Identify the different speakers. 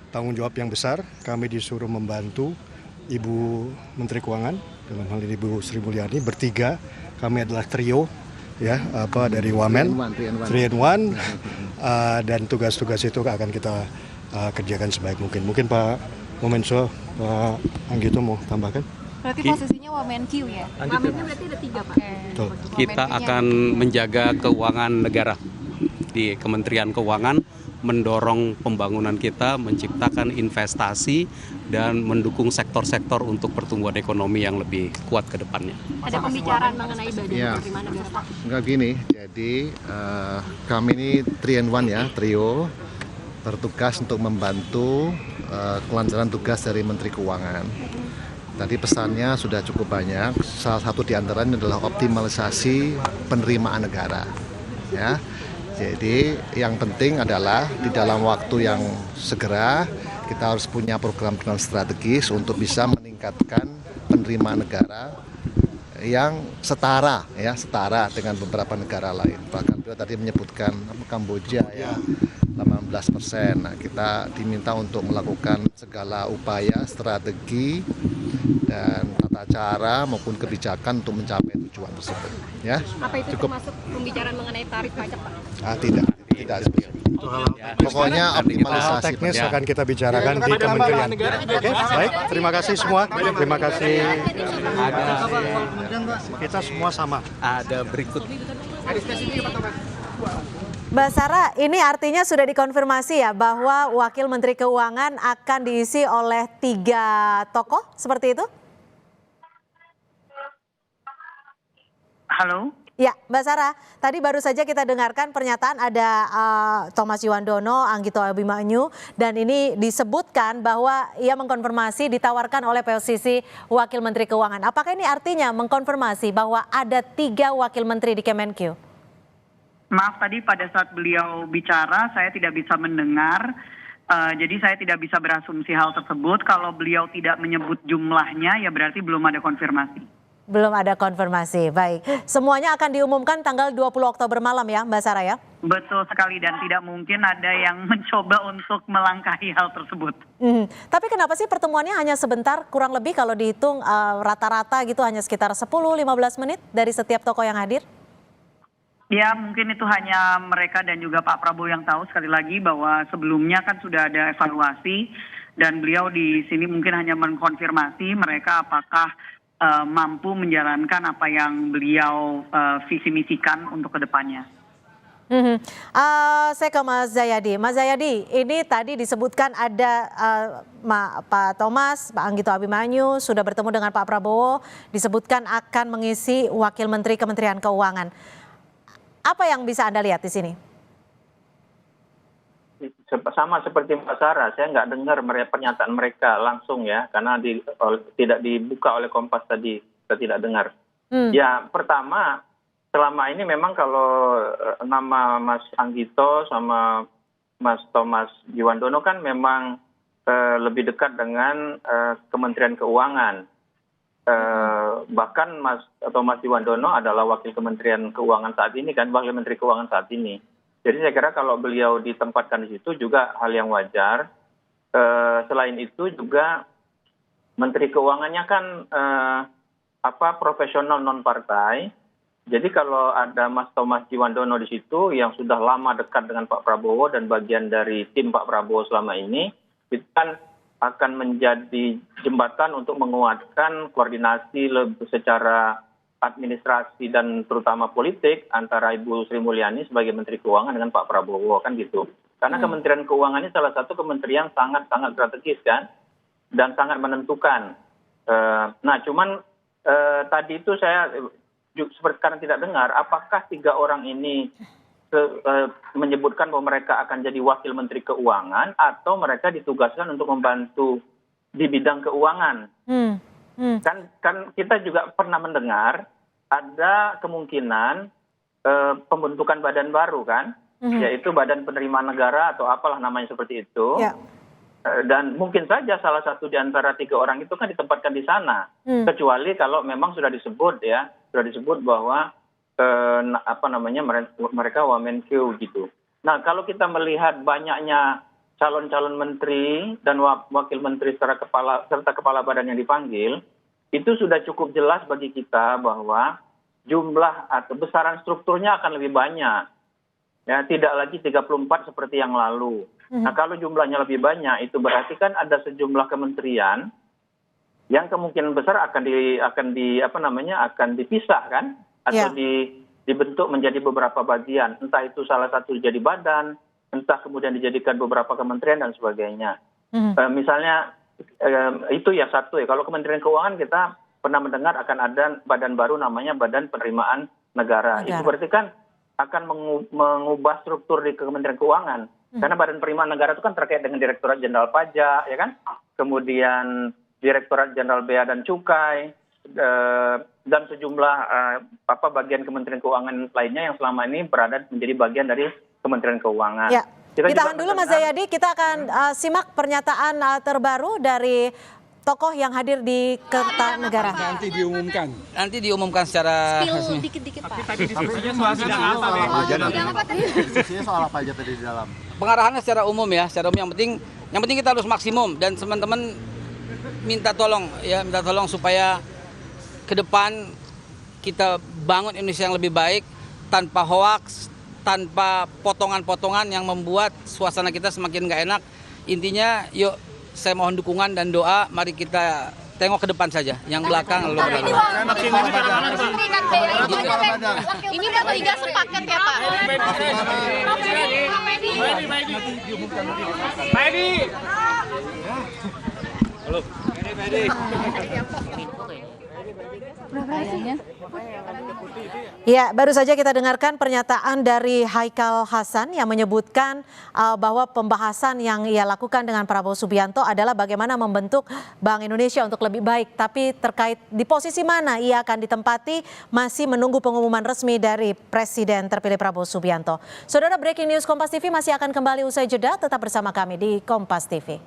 Speaker 1: tanggung jawab yang besar. Kami disuruh membantu Ibu Menteri Keuangan, dalam hal ini Ibu Sri Mulyani, bertiga. Kami adalah trio, ya, dari Wamen, 3-in-1, dan tugas-tugas itu akan kita kerjakan sebaik mungkin. Mungkin Pak Womenso, Pak Anggito mau tambahkan?
Speaker 2: Berarti posisinya Wamenkyu ya? Wamenkyu berarti ada 3, Pak.
Speaker 1: Betul.
Speaker 3: Kita akan menjaga keuangan negara di Kementerian Keuangan, mendorong pembangunan kita, menciptakan investasi, dan mendukung sektor-sektor untuk pertumbuhan ekonomi yang lebih kuat ke depannya.
Speaker 2: Ada pembicaraan mengenai badan penerimaan negara, Pak?
Speaker 4: Enggak gini, jadi kami ini 3-in-1 ya, trio, bertugas untuk membantu kelancaran tugas dari Menteri Keuangan. Tadi pesannya sudah cukup banyak, salah satu di antaranya adalah optimalisasi penerimaan negara. Ya. Jadi yang penting adalah di dalam waktu yang segera kita harus punya program-program strategis untuk bisa meningkatkan penerimaan negara yang setara dengan beberapa negara lain. Bahkan beliau tadi menyebutkan Kamboja ya 18%. Nah, kita diminta untuk melakukan segala upaya, strategi dan tata cara maupun kebijakan untuk mencapai tujuan tersebut. Ya.
Speaker 2: Apa itu
Speaker 4: Cukup.
Speaker 2: termasuk pembicaraan mengenai tarif pajak, Pak?
Speaker 4: Tidak Pokoknya
Speaker 1: Hal
Speaker 4: optimalisasi.
Speaker 1: teknis akan kita bicarakan di kementerian. Oke, baik. Terima kasih semua. Terima kasih. Kita semua sama.
Speaker 3: Ada berikut.
Speaker 5: Mbak Sarah, ini artinya sudah dikonfirmasi ya bahwa Wakil Menteri Keuangan akan diisi oleh 3 tokoh, seperti itu?
Speaker 6: Halo?
Speaker 5: Ya, Mbak Sarah, tadi baru saja kita dengarkan pernyataan ada Thomas Yuwandono, Anggito Abimanyu, dan ini disebutkan bahwa ia mengkonfirmasi ditawarkan oleh posisi Wakil Menteri Keuangan. Apakah ini artinya mengkonfirmasi bahwa ada 3 Wakil Menteri di Kemenkeu?
Speaker 6: Maaf, tadi pada saat beliau bicara saya tidak bisa mendengar, jadi saya tidak bisa berasumsi hal tersebut. Kalau beliau tidak menyebut jumlahnya ya berarti belum ada konfirmasi.
Speaker 5: Belum ada konfirmasi, baik. Semuanya akan diumumkan tanggal 20 Oktober malam ya Mbak Sarah ya?
Speaker 6: Betul sekali dan tidak mungkin ada yang mencoba untuk melangkahi hal tersebut.
Speaker 5: Tapi kenapa sih pertemuannya hanya sebentar, kurang lebih kalau dihitung rata-rata gitu hanya sekitar 10-15 menit dari setiap tokoh yang hadir?
Speaker 6: Ya mungkin itu hanya mereka dan juga Pak Prabowo yang tahu. Sekali lagi bahwa sebelumnya kan sudah ada evaluasi dan beliau di sini mungkin hanya mengkonfirmasi mereka apakah mampu menjalankan apa yang beliau visi misikan untuk kedepannya.
Speaker 5: Saya ke Mas Jayadi. Mas Jayadi, ini tadi disebutkan ada Pak Thomas, Pak Anggito Abimanyu sudah bertemu dengan Pak Prabowo, disebutkan akan mengisi Wakil Menteri Kementerian Keuangan. Apa yang bisa Anda lihat di sini?
Speaker 7: Sama seperti Mbak Sarah, saya nggak dengar pernyataan mereka langsung ya, karena tidak dibuka oleh Kompas tadi, kita tidak dengar. Ya pertama, selama ini memang kalau nama Mas Anggito sama Mas Thomas Yuwandono kan memang lebih dekat dengan Kementerian Keuangan. Bahkan Mas Thomas Yuwandono adalah Wakil Kementerian Keuangan saat ini kan, Wakil Menteri Keuangan saat ini. Jadi saya kira kalau beliau ditempatkan di situ juga hal yang wajar. Selain itu juga Menteri Keuangannya kan profesional non partai. Jadi kalau ada Mas Thomas Yuwandono di situ yang sudah lama dekat dengan Pak Prabowo dan bagian dari tim Pak Prabowo selama ini, itu kan akan menjadi jembatan untuk menguatkan koordinasi secara administrasi dan terutama politik antara Ibu Sri Mulyani sebagai Menteri Keuangan dengan Pak Prabowo kan gitu. Karena Kementerian Keuangan ini salah satu kementerian sangat-sangat strategis kan dan sangat menentukan. Nah cuman tadi itu saya seperti karena tidak dengar apakah 3 orang ini menyebutkan bahwa mereka akan jadi Wakil Menteri Keuangan atau mereka ditugaskan untuk membantu di bidang keuangan. Kan kita juga pernah mendengar ada kemungkinan pembentukan badan baru kan, yaitu Badan Penerimaan Negara atau apalah namanya seperti itu. Ya. Dan mungkin saja salah satu di antara 3 orang itu kan ditempatkan di sana, kecuali kalau memang sudah disebut bahwa mereka Wamenkeu gitu. Nah kalau kita melihat banyaknya calon-calon menteri dan wakil menteri serta kepala badan yang dipanggil, itu sudah cukup jelas bagi kita bahwa jumlah atau besaran strukturnya akan lebih banyak. Ya, tidak lagi 34 seperti yang lalu. Nah, kalau jumlahnya lebih banyak, itu berarti kan ada sejumlah kementerian yang kemungkinan besar akan dipisah kan, atau dibentuk menjadi beberapa bagian. Entah itu salah satu jadi badan, entah kemudian dijadikan beberapa kementerian dan sebagainya. Misalnya itu ya satu ya. Kalau Kementerian Keuangan kita pernah mendengar akan ada badan baru namanya Badan Penerimaan Negara. Itu berarti kan akan mengubah struktur di Kementerian Keuangan. Karena Badan Penerimaan Negara itu kan terkait dengan Direktorat Jenderal Pajak, ya kan? Kemudian Direktorat Jenderal Bea dan Cukai, dan sejumlah bagian Kementerian Keuangan lainnya yang selama ini berada menjadi bagian dari Kementerian Keuangan.
Speaker 5: Ya. Ditahan dulu Mas Jayadi, kita akan simak pernyataan terbaru dari tokoh yang hadir di Kertanegara.
Speaker 8: Nanti diumumkan secara resmi.
Speaker 2: Dikit-dikit Pak.
Speaker 4: Soal apa aja tadi di dalam?
Speaker 8: Pengarahannya secara umum ya, yang penting kita harus maksimum dan teman-teman minta tolong supaya ke depan kita bangun Indonesia yang lebih baik tanpa hoaks, tanpa potongan-potongan yang membuat suasana kita semakin nggak enak. Intinya yuk saya mohon dukungan dan doa, mari kita tengok ke depan saja, yang belakang lalu ke depan.
Speaker 2: Ini bertiga sepaket ya Pak.
Speaker 5: Ya, baru saja kita dengarkan pernyataan dari Haikal Hasan yang menyebutkan bahwa pembahasan yang ia lakukan dengan Prabowo Subianto adalah bagaimana membentuk Bank Indonesia untuk lebih baik. Tapi terkait di posisi mana ia akan ditempati masih menunggu pengumuman resmi dari Presiden terpilih Prabowo Subianto. Saudara, breaking news Kompas TV masih akan kembali usai jeda. Tetap bersama kami di Kompas TV.